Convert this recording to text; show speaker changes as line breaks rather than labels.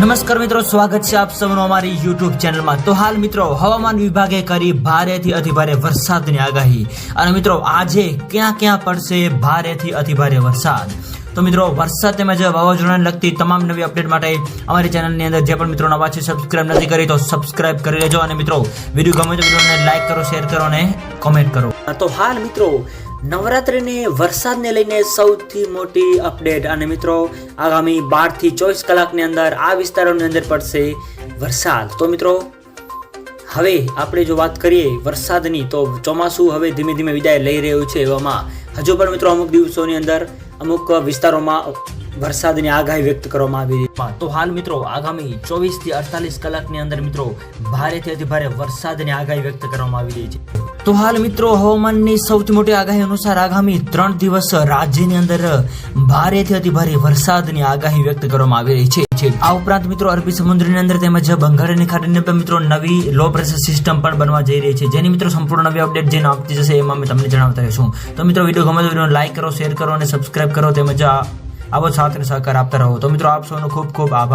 નમસ્કાર મિત્રો, સ્વાગત છે આપ સૌનું અમારી યુટ્યુબ ચેનલમાં। તો હાલ મિત્રો હવામાન વિભાગે કરી ભારેથી અતિભારે વરસાદની આગાહી। અને મિત્રો આજે ક્યાં ક્યાં પડશે ભારેથી અતિભારે વરસાદ। તો મિત્રો વરસાદ તેમજ વાવાઝોડાને લગતી તમામ નવી અપડેટ માટે અમારી ચેનલની અંદર જે પણ મિત્રો નવા છે સબસ્ક્રાઇબ નથી કરી તો સબસ્ક્રાઇબ કરી લેજો। અને મિત્રો વિડીયો ગમે તો વિડીયોને લાઈક કરો, શેર કરો અને કોમેન્ટ કરો। તો હાલ મિત્રો નવરાત્રિને વરસાદને લઈને સૌથી મોટી અપડેટ। અને મિત્રો આગામી 12 થી 24 કલાકની અંદર આ વિસ્તારોની અંદર પડશે વરસાદ। તો મિત્રો હવે આપણે જો વાત કરીએ વરસાદની તો ચોમાસું હવે ધીમે ધીમે વિદાય લઈ રહ્યું છે। એવામાં હજુ પણ મિત્રો અમુક દિવસોની અંદર અમુક વિસ્તારોમાં વરસાદની આગાહી વ્યક્ત કરવામાં આવી રહી છે। તો હાલ મિત્રો આગામી 24 થી 48 કલાકની અંદર મિત્રો ભારેથી અતિભારે વરસાદની આગાહી વ્યક્ત કરવામાં આવી રહી છે। તો હાલ મિત્રો હવામાનની સૌથી મોટી આગાહી અનુસાર આગામી 3 દિવસ રાજ્યની અંદર ભારેથી અતિભારે વરસાદની આગાહી વ્યક્ત કરવામાં આવી રહી છે। આ ઉપરાંત મિત્રો અરબી સમુદ્રની અંદર તેમજ બંગાળની ખાડીની અંદર મિત્રો નવી લો પ્રેશર સિસ્ટમ પણ બનવા જઈ રહી છે, જેની મિત્રો સંપૂર્ણ નવી અપડેટ જેને આપતી જશે એમાં અમે તમને જણાવતા રહીશું। તો મિત્રો વિડીયો ગમે તો વિડીયોને લાઈક કરો, શેર કરો અને સબસ્ક્રાઇબ કરો તેમજ આવો સાથ અને સહકાર આપતા રહો। તો મિત્રો આપ સૌનો ખૂબ ખૂબ આભાર।